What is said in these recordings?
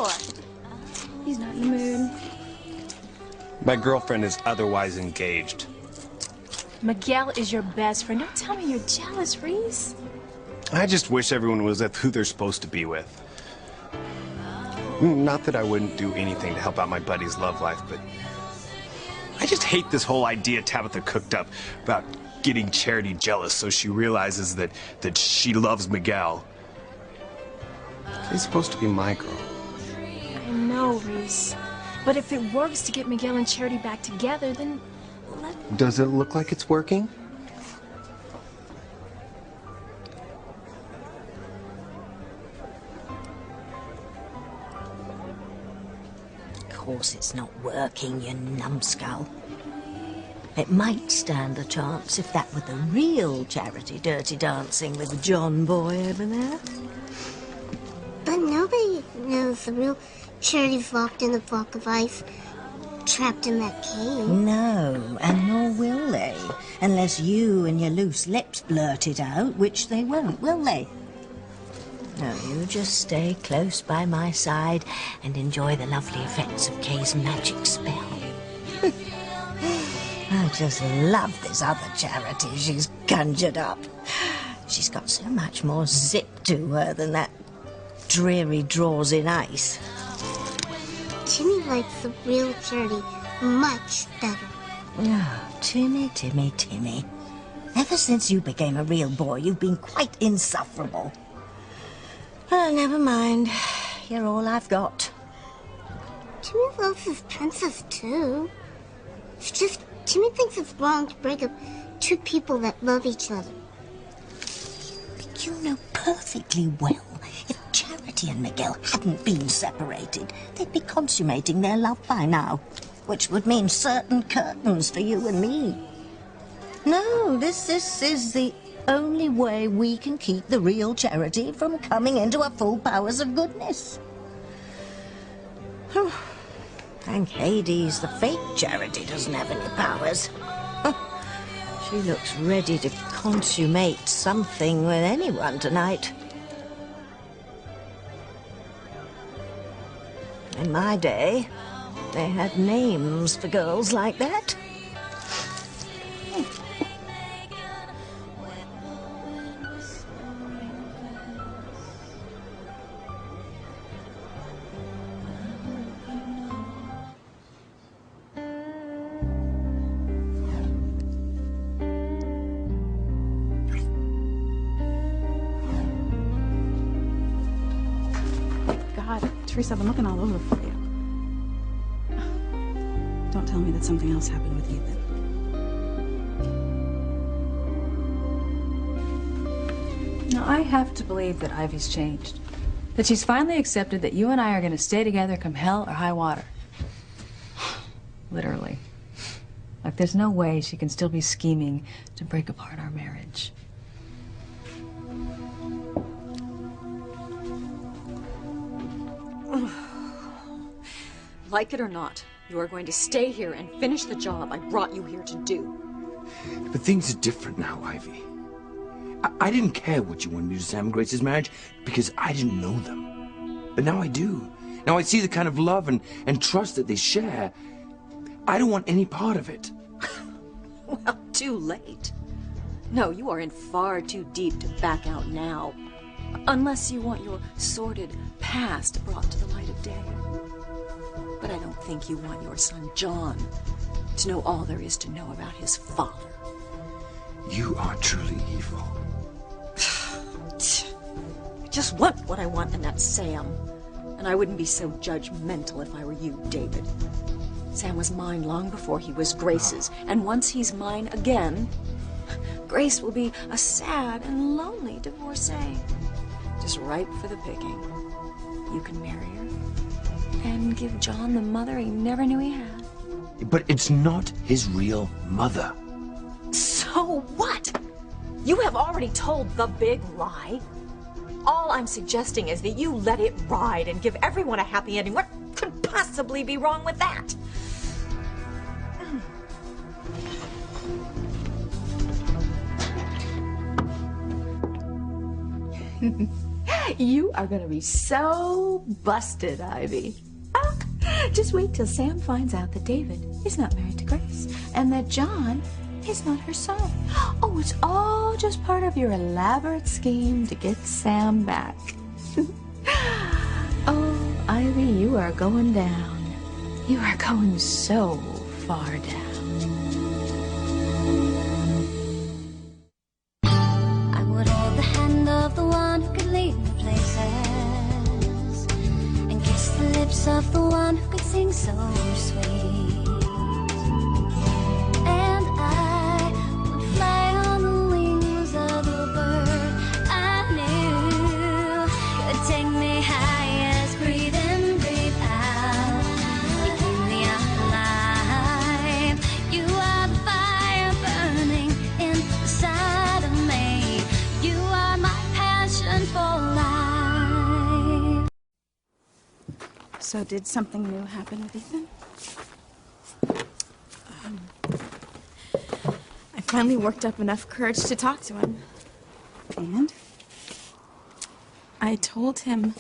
for? He's not in the mood. My girlfriend is otherwise engaged. Miguel is your best friend. Don't tell me you're jealous, Reese. I just wish everyone was with who they're supposed to be with. Not that I wouldn't do anything to help out my buddy's love life, but I just hate this whole idea Tabitha cooked up about getting Charity jealous so she realizes that she loves Miguel. He's supposed to be my girl. I know, Reese. But if it works to get Miguel and Charity back together, then Does it look like it's working? Of course it's not working, you numbskull. It might stand a chance if that were the real Charity Dirty Dancing with John Boy over there. But nobody knows the real Charity's locked in a block of ice, trapped in that cave. No, and nor will they, unless you and your loose lips blurt it out, which they won't, will they? No, you just stay close by my side and enjoy the lovely effects of Kay's magic spell. I just love this other Charity she's conjured up. She's got so much more zip to her than that dreary drawers in ice. Timmy likes the real Charity much better. Oh, Timmy, Timmy, Timmy. Ever since you became a real boy, you've been quite insufferable. Oh, never mind. You're all I've got. Timmy loves his princess, too. It's just Timmy thinks it's wrong to break up two people that love each other. But you know perfectly well, if Charity and Miguel hadn't been separated, they'd be consummating their love by now, which would mean certain curtains for you and me. No, this is the only way we can keep the real Charity from coming into her full powers of goodness. Thank Hades, the fake Charity doesn't have any powers. She looks ready to consummate something with anyone tonight. In my day, they had names for girls like that. Teresa, I've been looking all over for you. Don't tell me that something else happened with Ethan. Now, I have to believe that Ivy's changed. That she's finally accepted that you and I are going to stay together come hell or high water. Literally. Like, there's no way she can still be scheming to break apart our marriage. Like it or not, you are going to stay here and finish the job I brought you here to do. But things are different now, Ivy. I didn't care what you wanted me to do to Sam and Grace's marriage because I didn't know them. But now I do. Now I see the kind of love and trust that they share. I don't want any part of it. Well, too late. No, you are in far too deep to back out now. Unless you want your sordid past brought to the light of day. But I don't think you want your son, John, to know all there is to know about his father. You are truly evil. I just want what I want, and that's Sam. And I wouldn't be so judgmental if I were you, David. Sam was mine long before he was Grace's, and once he's mine again, Grace will be a sad and lonely divorcee. Just ripe for the picking. You can marry her and give John the mother he never knew he had. But it's not his real mother. So what? You have already told the big lie. All I'm suggesting is that you let it ride and give everyone a happy ending. What could possibly be wrong with that? You are gonna be so busted, Ivy. Just wait till Sam finds out that David is not married to Grace and that John is not her son. Oh, it's all just part of your elaborate scheme to get Sam back. Oh, Ivy, you are going down. You are going so far down. I would hold the hand of the one who could lead me places and kiss the lips of the one who could sing so sweet. And I would fly on the wings of the bird I knew could take me highest. Breathe in, breathe out. You keep me alive. You are the fire burning inside of me. You are my passion for life. So did something new happen with Ethan? I finally worked up enough courage to talk to him. And? I told him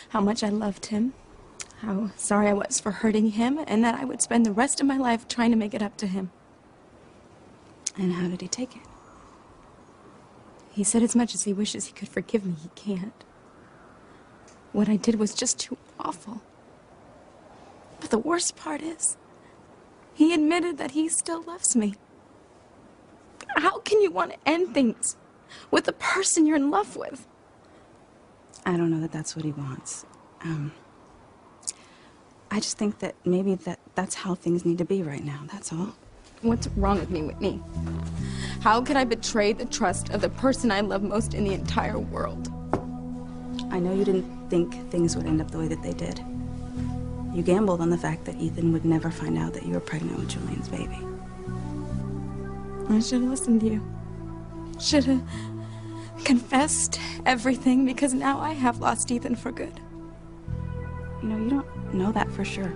how much I loved him, how sorry I was for hurting him, and that I would spend the rest of my life trying to make it up to him. And how did he take it? He said as much as he wishes he could forgive me, he can't. What I did was just too awful. But the worst part is, he admitted that he still loves me. How can you want to end things with the person you're in love with? I don't know that that's what he wants. I just think that maybe that's how things need to be right now, that's all. What's wrong with me, Whitney? How could I betray the trust of the person I love most in the entire world? I know you didn't think things would end up the way that they did. You gambled on the fact that Ethan would never find out that you were pregnant with Julian's baby. I should have listened to you. Should have confessed everything, because now I have lost Ethan for good. You know, you don't know that for sure.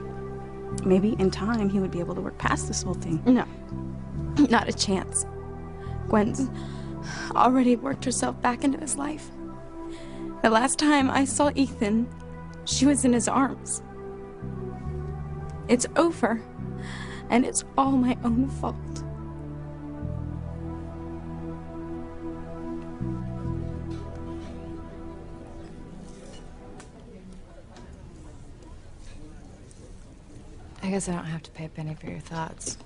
Maybe in time he would be able to work past this whole thing. No, not a chance. Gwen's already worked herself back into his life. The last time I saw Ethan, she was in his arms. It's over, and it's all my own fault. I guess I don't have to pay a penny for your thoughts.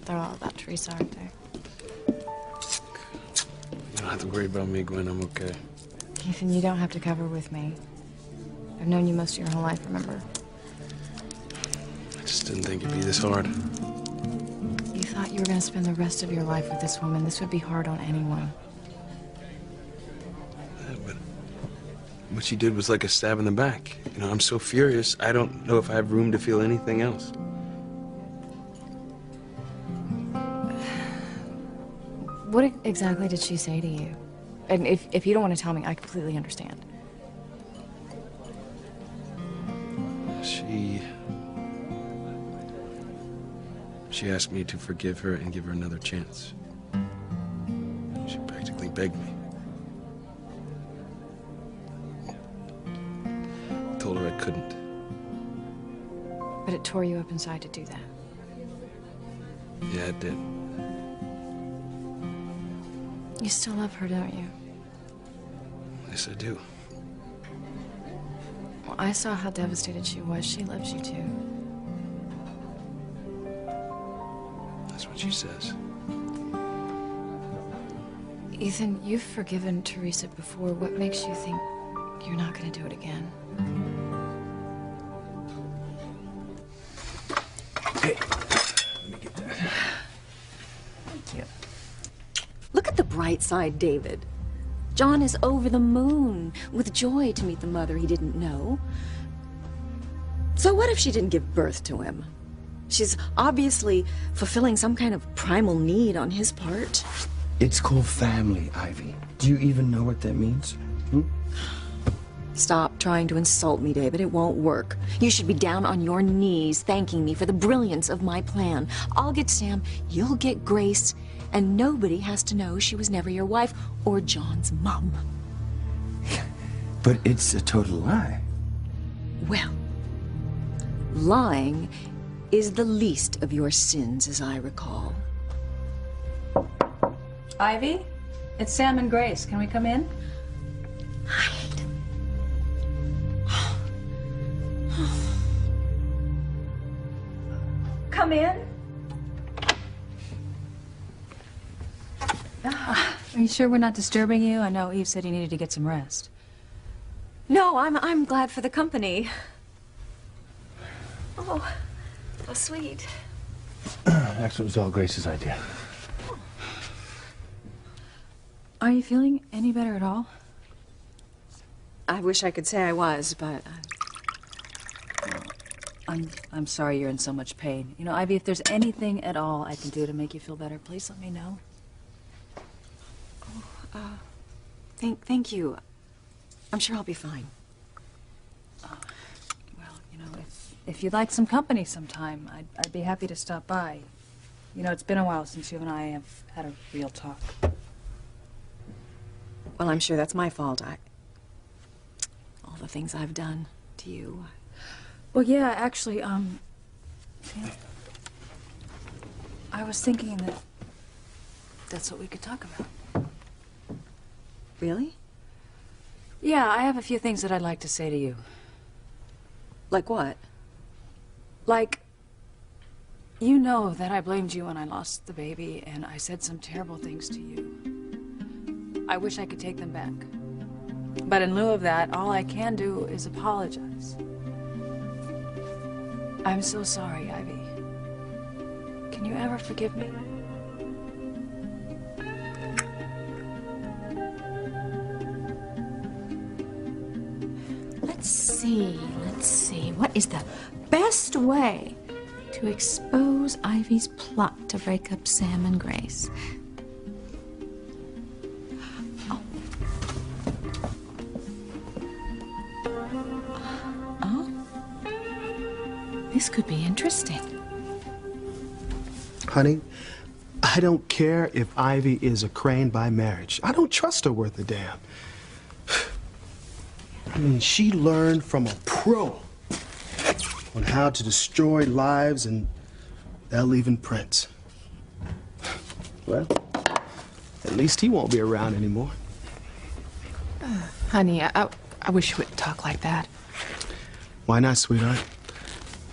They're all about Teresa, aren't they? You don't have to worry about me, Gwen. I'm okay. Ethan, you don't have to cover with me. I've known you most of your whole life, remember? I just didn't think it'd be this hard. You thought you were going to spend the rest of your life with this woman. This would be hard on anyone. Yeah, but what she did was like a stab in the back. You know, I'm so furious, I don't know if I have room to feel anything else. What exactly did she say to you? And if you don't want to tell me, I completely understand. She asked me to forgive her and give her another chance. She practically begged me. I told her I couldn't. But it tore you up inside to do that. Yeah, it did. You still love her, don't you? Yes, I do. Well, I saw how devastated she was. She loves you too. That's what she says. Ethan, you've forgiven Teresa before. What makes you think you're not going to do it again? Hey, let me get that. Thank you. Look at the bright side, David. John is over the moon with joy to meet the mother he didn't know. So what if she didn't give birth to him? She's obviously fulfilling some kind of primal need on his part. It's called family, Ivy. Do you even know what that means? Stop trying to insult me, David. It won't work. You should be down on your knees thanking me for the brilliance of my plan. I'll get Sam, you'll get Grace, and nobody has to know she was never your wife or John's mom. But it's a total lie. Well, lying is the least of your sins, as I recall. Ivy, it's Sam and Grace. Can we come in? Come in. Are you sure we're not disturbing you? I know Eve said you needed to get some rest. No, I'm glad for the company. Oh, how sweet. Actually, it was all Grace's idea. Are you feeling any better at all? I wish I could say I was, but I'm sorry you're in so much pain. You know, Ivy, if there's anything at all I can do to make you feel better, please let me know. thank you. I'm sure I'll be fine. Well, you know, if you'd like some company sometime, I'd be happy to stop by. You know, it's been a while since you and I have had a real talk. Well, I'm sure that's my fault. All the things I've done to you. Well, yeah, actually, I was thinking that that's what we could talk about. Really? Yeah, I have a few things that I'd like to say to you. Like what? Like, you know that I blamed you when I lost the baby, and I said some terrible things to you. I wish I could take them back. But in lieu of that, all I can do is apologize. I'm so sorry, Ivy. Can you ever forgive me? Let's see. What is the best way to expose Ivy's plot to break up Sam and Grace? This could be interesting. Honey, I don't care if Ivy is a Crane by marriage. I don't trust her worth a damn. I mean, she learned from a pro on how to destroy lives and without leaving prints. Well, at least he won't be around anymore. Honey, I wish you wouldn't talk like that. Why not, sweetheart?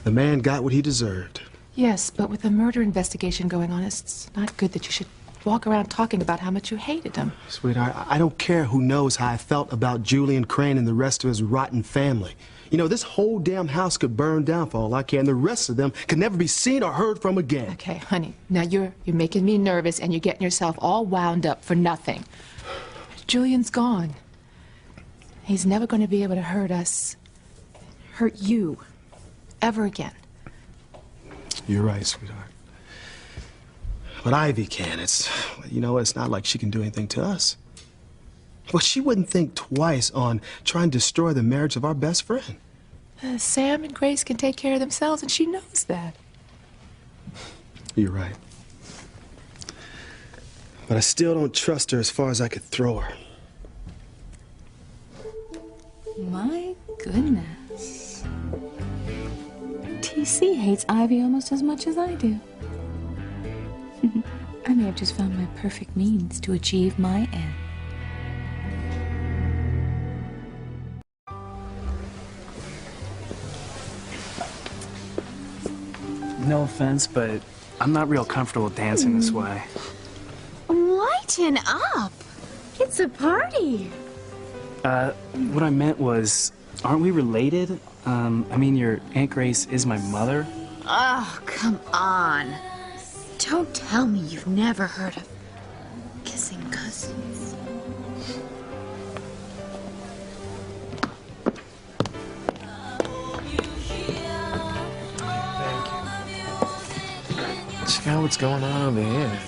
The man got what he deserved. Yes, but with a murder investigation going on, it's not good that you should walk around talking about how much you hated him. Sweetheart, I don't care who knows how I felt about Julian Crane and the rest of his rotten family. You know, this whole damn house could burn down for all I care, and the rest of them could never be seen or heard from again. Okay, honey, now you're making me nervous and you're getting yourself all wound up for nothing. Julian's gone. He's never going to be able to hurt us, hurt you, ever again. You're right, sweetheart. But Ivy can. It's not like she can do anything to us. But she wouldn't think twice on trying to destroy the marriage of our best friend. Sam and Grace can take care of themselves, and she knows that. You're right. But I still don't trust her as far as I could throw her. My goodness. TC hates Ivy almost as much as I do. I may have just found my perfect means to achieve my end. No offense, but I'm not real comfortable dancing this way. Lighten up! It's a party! What I meant was, aren't we related? I mean, your Aunt Grace is my mother. Oh, come on. Don't tell me you've never heard of kissing cousins. Check out what's going on over here.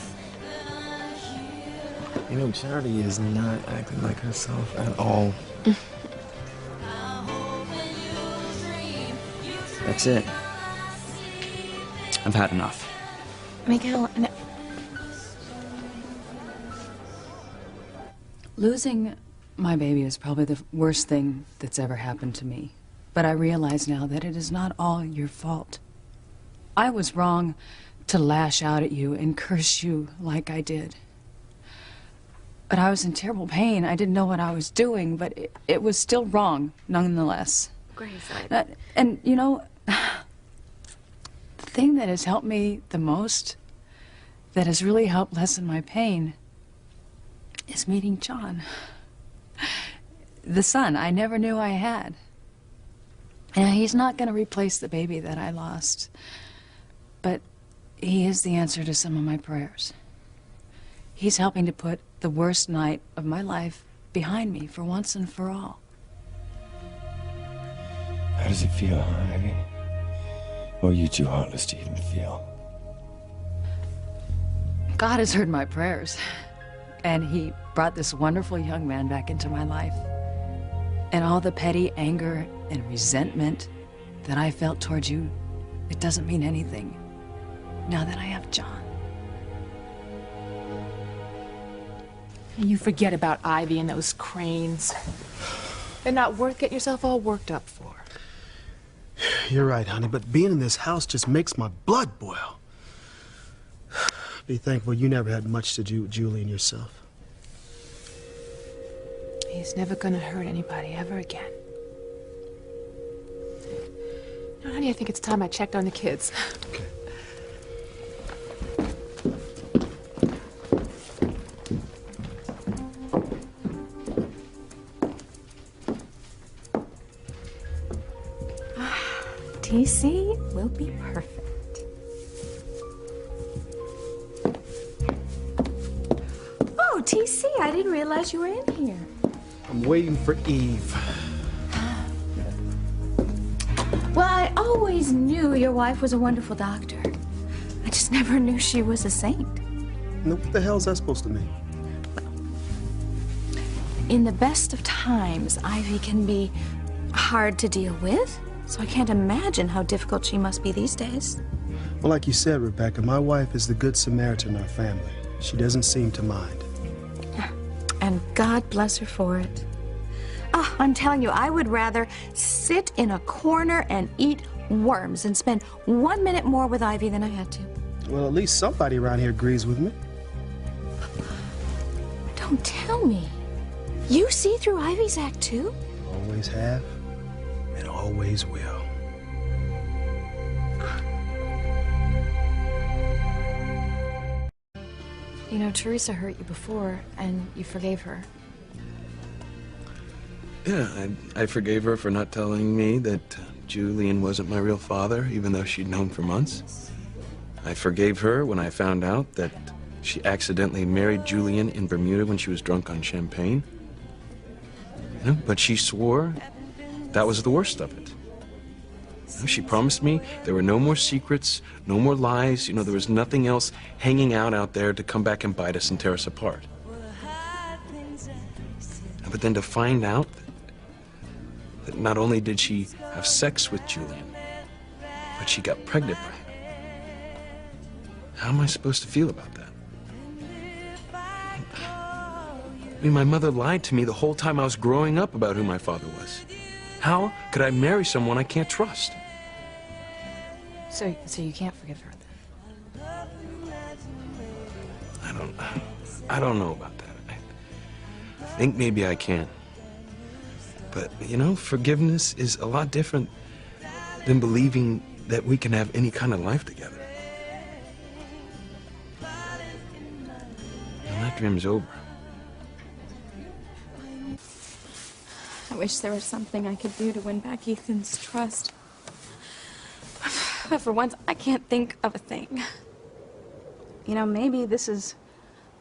You know, Charity is not acting like herself at all. That's it. I've had enough. Miguel, no. Losing My baby is probably the worst thing that's ever happened to me. But I realize now that it is not all your fault. I was wrong to lash out at you and curse you like I did. But I was in terrible pain. I didn't know what I was doing, but it was still wrong, nonetheless. Grace, And, you know, the thing that has helped me the most, that has really helped lessen my pain, is meeting John. The son I never knew I had. And he's not going to replace the baby that I lost, but he is the answer to some of my prayers. He's helping to put the worst night of my life behind me for once and for all. How does it feel, huh, Ivy? Or are you too heartless to even feel? God has heard my prayers, and he brought this wonderful young man back into my life. And all the petty anger and resentment that I felt towards you, it doesn't mean anything now that I have John. You forget about Ivy and those cranes. They're not worth getting yourself all worked up for. You're right, honey, but being in this house just makes my blood boil. Be thankful you never had much to do with Julian yourself. He's never gonna hurt anybody ever again. You know, honey, I think it's time I checked on the kids. Okay. TC will be perfect. Oh, TC, I didn't realize you were in here. I'm waiting for Eve. Well, I always knew your wife was a wonderful doctor. I just never knew she was a saint. Now, what the hell's that supposed to mean? In the best of times, Ivy can be hard to deal with, so I can't imagine how difficult she must be these days. Well, like you said, Rebecca, my wife is the good Samaritan in our family. She doesn't seem to mind. And God bless her for it. Oh, I'm telling you, I would rather sit in a corner and eat worms and spend 1 minute more with Ivy than I had to. Well, at least somebody around here agrees with me. Don't tell me. You see through Ivy's act, too? Always have, and always will. You know, Teresa hurt you before, and you forgave her. Yeah, I forgave her for not telling me that Julian wasn't my real father, even though she'd known for months. I forgave her when I found out that she accidentally married Julian in Bermuda when she was drunk on champagne. You know, but she swore that was the worst of it. You know, she promised me there were no more secrets, no more lies. You know, there was nothing else hanging out there to come back and bite us and tear us apart. But then to find out that not only did she have sex with Julian, but she got pregnant by him. How am I supposed to feel about that? I mean, my mother lied to me the whole time I was growing up about who my father was. How could I marry someone I can't trust? So you can't forgive her then? I don't know about that. I think maybe I can. But, you know, forgiveness is a lot different than believing that we can have any kind of life together. And that dream's over. I wish there was something I could do to win back Ethan's trust. But for once, I can't think of a thing. You know, maybe this is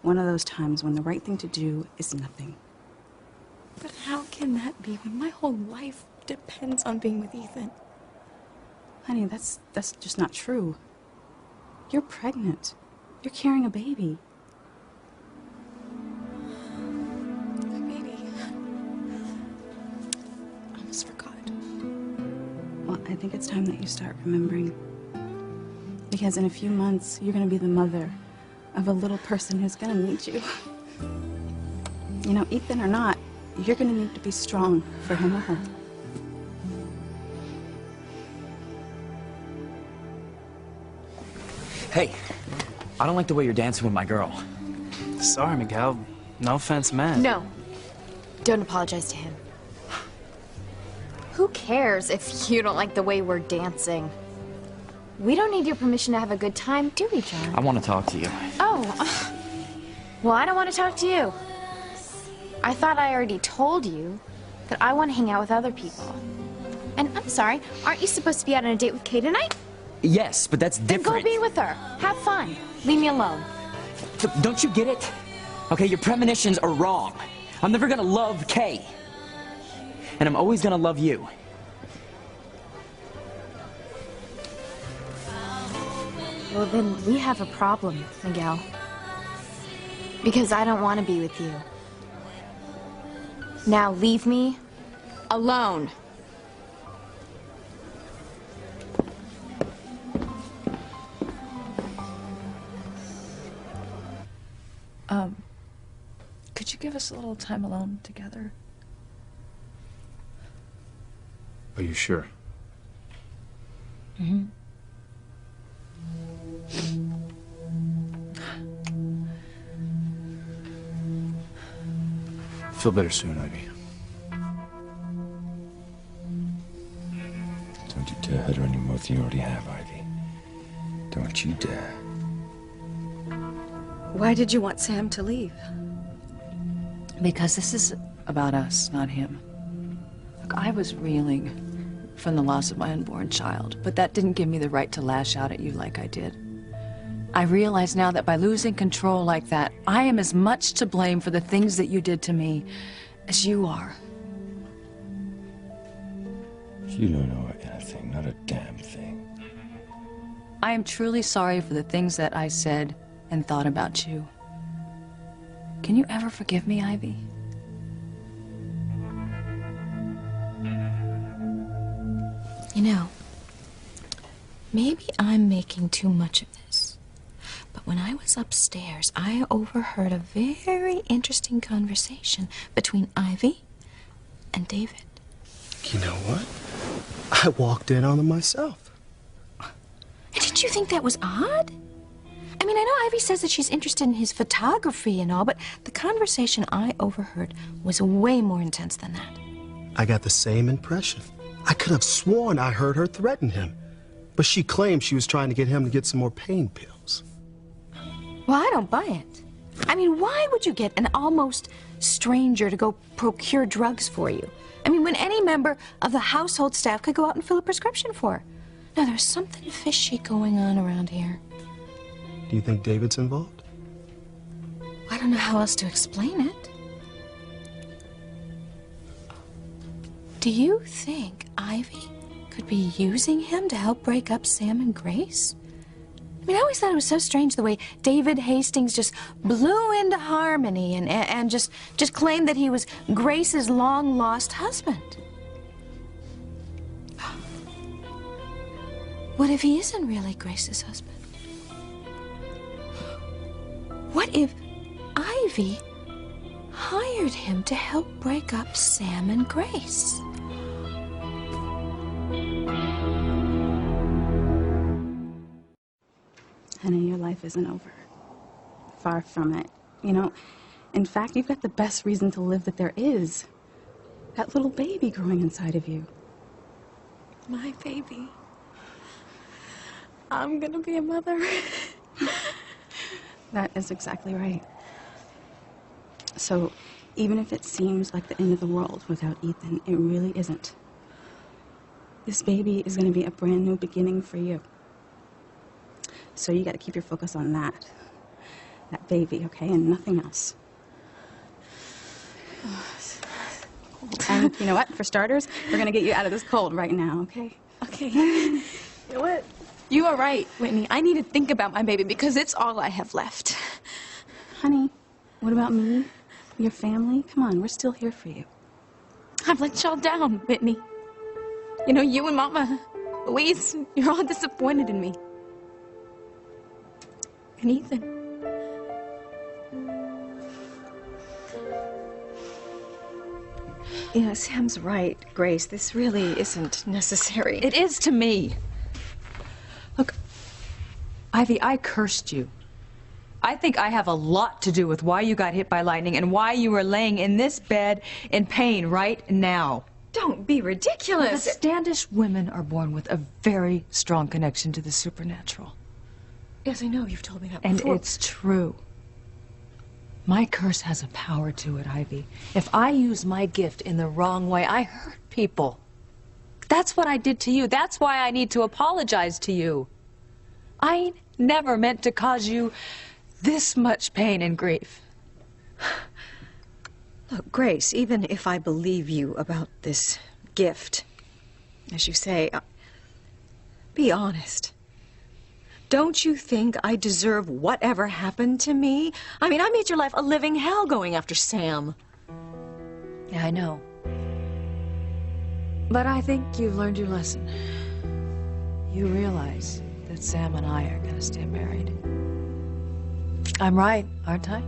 one of those times when the right thing to do is nothing. But how can that be when my whole life depends on being with Ethan? Honey, that's just not true. You're pregnant. You're carrying a baby. I almost forgot. Well, I think it's time that you start remembering. Because in a few months, you're gonna be the mother of a little person who's gonna meet you. You know, Ethan or not, you're gonna need to be strong for him or her. Hey, I don't like the way you're dancing with my girl. Sorry, Miguel. No offense meant. No. Don't apologize to him. Who cares if you don't like the way we're dancing? We don't need your permission to have a good time, do we, John? I want to talk to you. Oh. Well, I don't want to talk to you. I thought I already told you that I want to hang out with other people. And I'm sorry, aren't you supposed to be out on a date with Kay tonight? Yes, but that's Then different. go be with her. Have fun. Leave me alone. Don't you get it? Okay, your premonitions are wrong. I'm never gonna love Kay. And I'm always gonna love you. Well, then we have a problem, Miguel. Because I don't want to be with you. Now leave me alone. Could you give us a little time alone together? Are you sure? Mm-hmm. Feel better soon, Ivy. Don't you dare hurt her any more than you already have, Ivy. Don't you dare. Why did you want Sam to leave? Because this is about us, not him. Look, I was reeling from the loss of my unborn child, but that didn't give me the right to lash out at you like I did. I realize now that by losing control like that, I am as much to blame for the things that you did to me as you are. You don't know anything, not a damn thing. I am truly sorry for the things that I said and thought about you. Can you ever forgive me, Ivy? You know, maybe I'm making too much of this. But when I was upstairs, I overheard a very interesting conversation between Ivy and David. You know what? I walked in on them myself. And did you think that was odd? I mean, I know Ivy says that she's interested in his photography and all, but the conversation I overheard was way more intense than that. I got the same impression. I could have sworn I heard her threaten him. But she claimed she was trying to get him to get some more pain pills. Well, I don't buy it. I mean, why would you get an almost stranger to go procure drugs for you? I mean, when any member of the household staff could go out and fill a prescription for her. Now, there's something fishy going on around here. Do you think David's involved? I don't know how else to explain it. Do you think Ivy could be using him to help break up Sam and Grace? I mean, I always thought it was so strange the way David Hastings just blew into harmony and just claimed that he was Grace's long-lost husband. What if he isn't really Grace's husband? What if Ivy hired him to help break up Sam and Grace? Honey, your life isn't over. Far from it. You know, in fact, you've got the best reason to live that there is. That little baby growing inside of you. My baby. I'm gonna be a mother. That is exactly right. So, even if it seems like the end of the world without Ethan, it really isn't. This baby is going to be a brand new beginning for you. So you got to keep your focus on that baby, okay, and nothing else. And you know what? For starters, we're going to get you out of this cold right now, okay? Okay. You know what? You are right, Whitney. I need to think about my baby because it's all I have left. Honey, what about me? Your family? Come on, we're still here for you. I've let y'all down, Whitney. You know, you and Mama, Louise, you're all disappointed in me. And Ethan. You know, Sam's right, Grace. This really isn't necessary. It is to me. Look, Ivy, I cursed you. I think I have a lot to do with why you got hit by lightning and why you are laying in this bed in pain right now. Don't be ridiculous. The Standish women are born with a very strong connection to the supernatural. Yes, I know. You've told me that And before. it's true. My curse has a power to it, Ivy. If I use my gift in the wrong way, I hurt people. That's what I did to you. That's why I need to apologize to you. I never meant to cause you this much pain and grief. Look, Grace, even if I believe you about this gift, as you say, be honest. Don't you think I deserve whatever happened to me? I mean, I made your life a living hell going after Sam. Yeah, I know. But I think you've learned your lesson. You realize that Sam and I are going to stay married. I'm right, aren't I?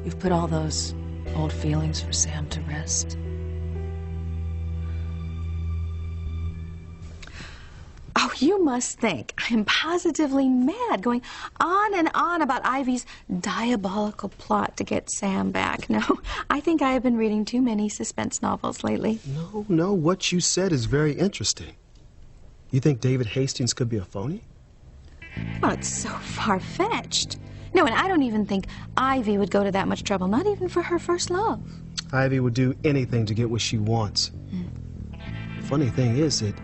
You've put all those old feelings for Sam to rest. Oh, you must think I am positively mad, going on and on about Ivy's diabolical plot to get Sam back. No, I think I have been reading too many suspense novels lately. No, what you said is very interesting. You think David Hastings could be a phony? Well, it's so far-fetched. No, and I don't even think Ivy would go to that much trouble, not even for her first love. Ivy would do anything to get what she wants. Funny thing is that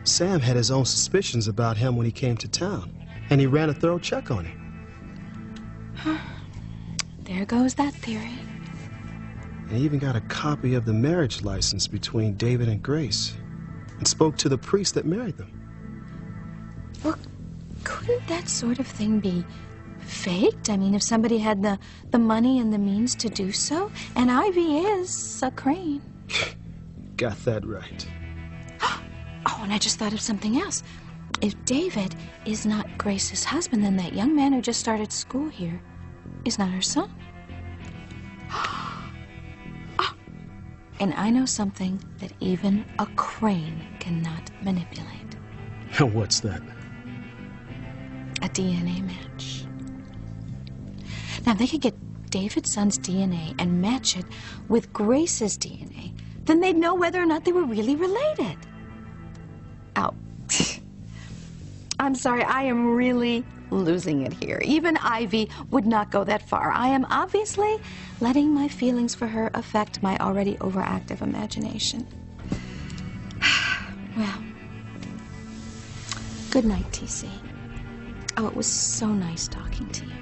Sam had his own suspicions about him when he came to town, and he ran a thorough check on him. There goes that theory. And he even got a copy of the marriage license between David and Grace, and spoke to the priest that married them. Well, couldn't that sort of thing be faked? I mean, if somebody had the money and the means to do so, and Ivy is a Crane. Got that right. Oh, and I just thought of something else. If David is not Grace's husband, then that young man who just started school here is not her son. Oh, and I know something that even a Crane cannot manipulate. What's that? A DNA match. Now, if they could get David's son's DNA and match it with Grace's DNA, then they'd know whether or not they were really related. Oh, I'm sorry, I am really losing it here. Even Ivy would not go that far. I am obviously letting my feelings for her affect my already overactive imagination. Well, good night, TC. Oh, it was so nice talking to you.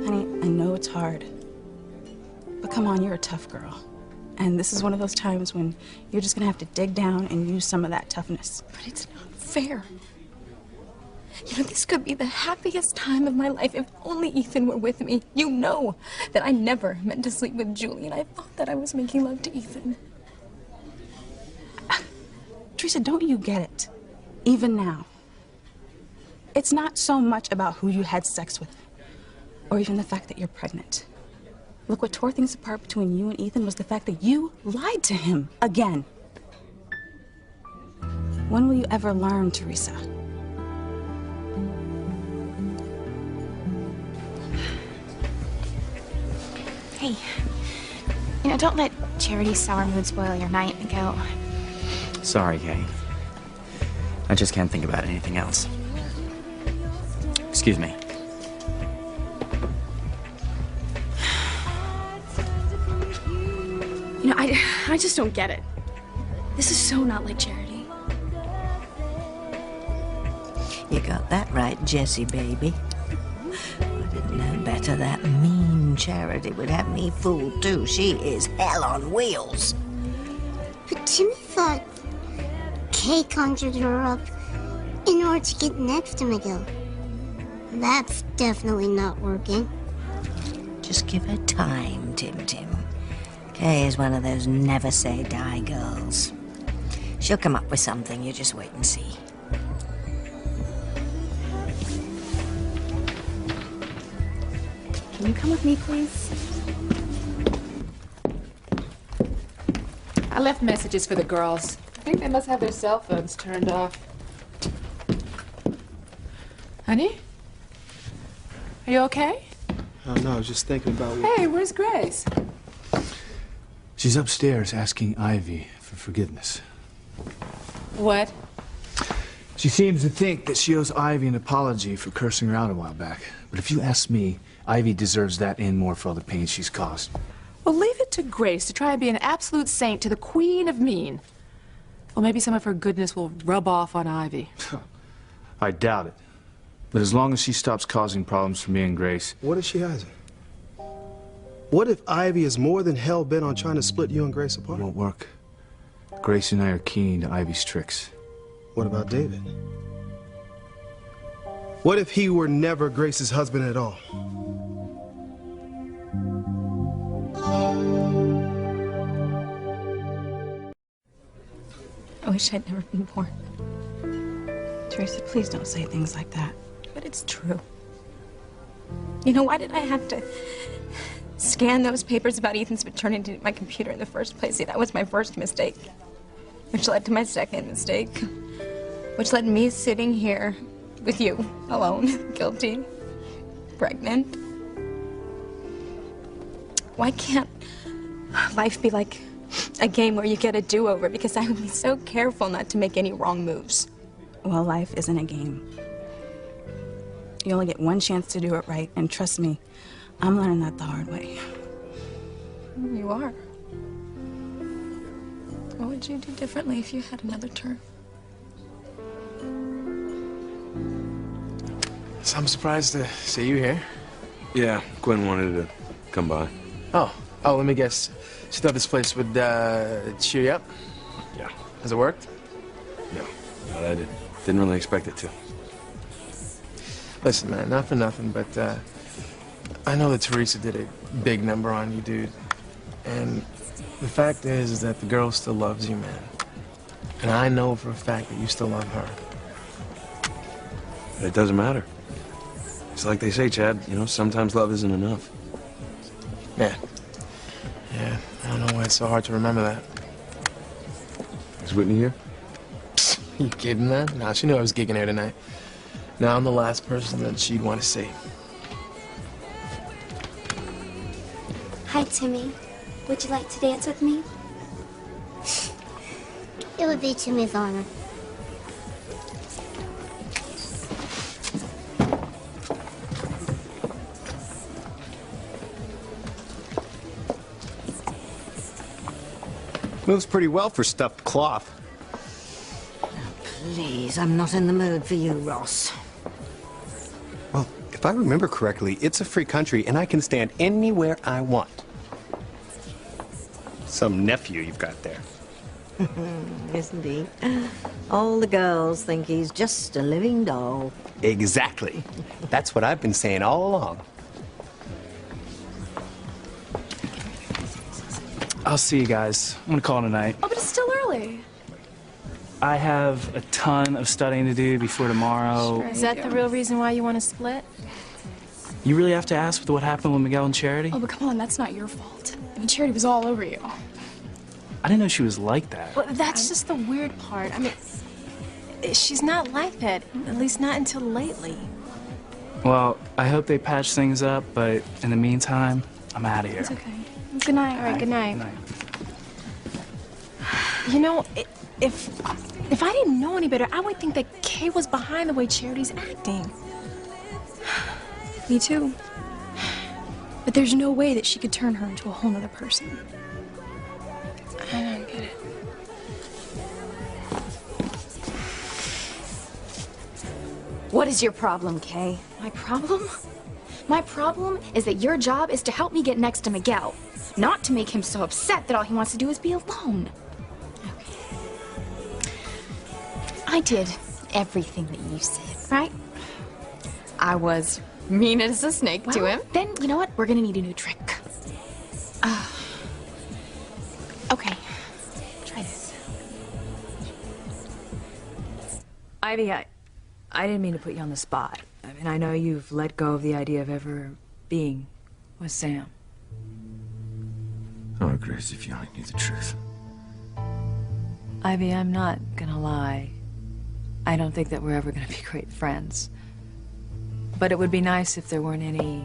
Honey, I know it's hard, but come on, you're a tough girl. And this is one of those times when you're just gonna have to dig down and use some of that toughness. But it's not fair. You know, this could be the happiest time of my life if only Ethan were with me. You know that I never meant to sleep with Julie, and I thought that I was making love to Ethan. Teresa, don't you get it? Even now. It's not so much about who you had sex with, or even the fact that you're pregnant. Look, what tore things apart between you and Ethan was the fact that you lied to him again. When will you ever learn, Teresa? Hey, you know, don't let Charity's sour mood spoil your night, Miguel. Sorry, Kay. I just can't think about anything else. Excuse me. You know, I just don't get it. This is so not like Charity. You got that right, Jessie, baby. I didn't know better. That mean Charity would have me fooled, too. She is hell on wheels. But Timmy thought Kay conjured her up in order to get next to Miguel. That's definitely not working. Just give her time, Tim Tim. Kay is one of those never-say-die girls. She'll come up with something, you just wait and see. Can you come with me, please? I left messages for the girls. I think they must have their cell phones turned off. Honey? Are you okay? Oh, no, I was just thinking about Hey, where's Grace? She's upstairs asking Ivy for forgiveness. What? She seems to think that she owes Ivy an apology for cursing her out a while back. But if you ask me, Ivy deserves that and more for all the pain she's caused. Well, leave it to Grace to try and be an absolute saint to the queen of mean. Well, maybe some of her goodness will rub off on Ivy. I doubt it. But as long as she stops causing problems for me and Grace... What is she hiding? What if Ivy is more than hell-bent on trying to split you and Grace apart? It won't work. Grace and I are keen to Ivy's tricks. What about David? What if he were never Grace's husband at all? I wish I'd never been born. Teresa, please don't say things like that. But it's true. You know, why did I have to scan those papers about Ethan's paternity to my computer in the first place? See, that was my first mistake, which led to my second mistake, which led me sitting here with you, alone, guilty, pregnant. Why can't life be like a game where you get a do-over? Because I would be so careful not to make any wrong moves. Well, life isn't a game. You only get one chance to do it right, and trust me, I'm learning that the hard way. You are. What would you do differently if you had another turn? So I'm surprised to see you here. Yeah, Gwen wanted to come by. Oh, let me guess. She thought this place would cheer you up? Yeah. Has it worked? No, but I didn't really expect it to. Listen, man, not for nothing, but I know that Teresa did a big number on you, dude. And the fact is that the girl still loves you, man. And I know for a fact that you still love her. But it doesn't matter. It's like they say, Chad, you know, sometimes love isn't enough. Yeah. Yeah, I don't know why it's so hard to remember that. Is Whitney here? You kidding, man? Nah, she knew I was gigging here tonight. Now I'm the last person that she'd want to see. Hi, Timmy. Would you like to dance with me? It would be Timmy's honor. Moves pretty well for stuffed cloth. Please, I'm not in the mood for you, Ross. Well, if I remember correctly, it's a free country and I can stand anywhere I want. Some nephew you've got there. Isn't he? All the girls think he's just a living doll. Exactly. That's what I've been saying all along. I'll see you guys. I'm gonna call tonight. Oh, but it's still early. I have a ton of studying to do before tomorrow. Is that the real reason why you want to split? You really have to ask with what happened with Miguel and Charity? Oh, but come on, that's not your fault. I mean, Charity was all over you. I didn't know she was like that. Well, that's just the weird part. I mean, she's not like that, at least not until lately. Well, I hope they patch things up, but in the meantime, I'm out of here. It's okay. Good night. All right, good night. Good night. You know, if I didn't know any better, I would think that Kay was behind the way Charity's acting. Me too. But there's no way that she could turn her into a whole nother person. I don't get it. What is your problem, Kay? My problem? My problem is that your job is to help me get next to Miguel, not to make him so upset that all he wants to do is be alone. I did everything that you said, right? I was mean as a snake to him. Then, you know what? We're gonna need a new trick. Okay. Try this. Ivy, I didn't mean to put you on the spot. I mean, I know you've let go of the idea of ever being with Sam. Oh, Grace, if you only knew the truth. Ivy, I'm not gonna lie. I don't think that we're ever gonna be great friends. But it would be nice if there weren't any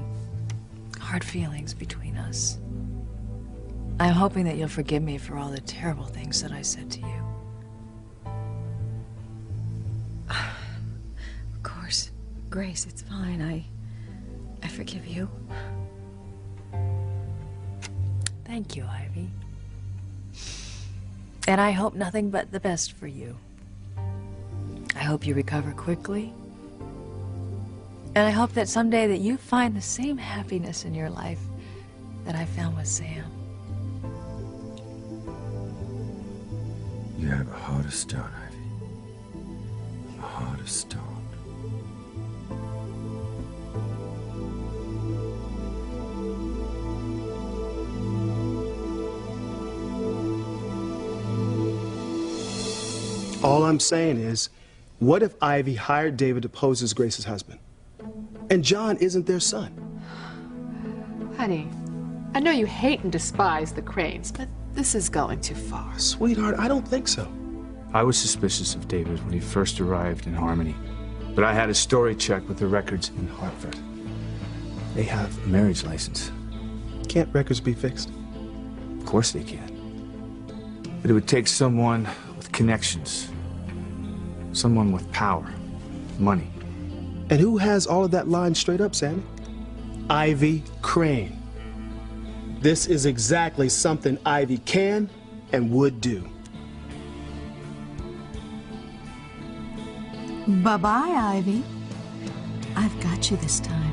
hard feelings between us. I'm hoping that you'll forgive me for all the terrible things that I said to you. Of course, Grace, it's fine. I forgive you. Thank you, Ivy. And I hope nothing but the best for you. I hope you recover quickly. And I hope that someday that you find the same happiness in your life that I found with Sam. You have a heart of stone, Ivy. A heart of stone. All I'm saying is, what if Ivy hired David to pose as Grace's husband? And John isn't their son. Honey, I know you hate and despise the Cranes, but this is going too far. Sweetheart, I don't think so. I was suspicious of David when he first arrived in Harmony, but I had a story checked with the records in Hartford. They have a marriage license. Can't records be fixed? Of course they can. But it would take someone with connections, someone with power, money. And who has all of that line straight up, Sammy? Ivy Crane. This is exactly something Ivy can and would do. Bye-bye, Ivy. I've got you this time.